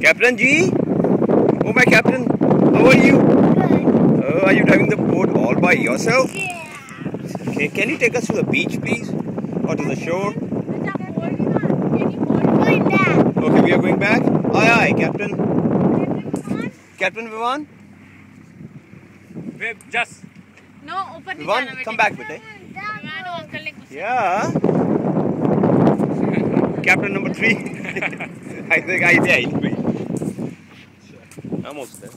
Captain G? Oh my Captain, how are you? Good. Are you driving the boat all by yourself? Yeah. Okay, can you take us to the beach please? Or to the shore? Going back. Okay, we are going back? Aye aye, Captain. Captain Vivan? Just. No, ऊपर नहीं Vivan, जाना बेटे। come back बेटे. विमान और कर ले कुछ। Yeah. Captain number 3. I think I did. Almost there.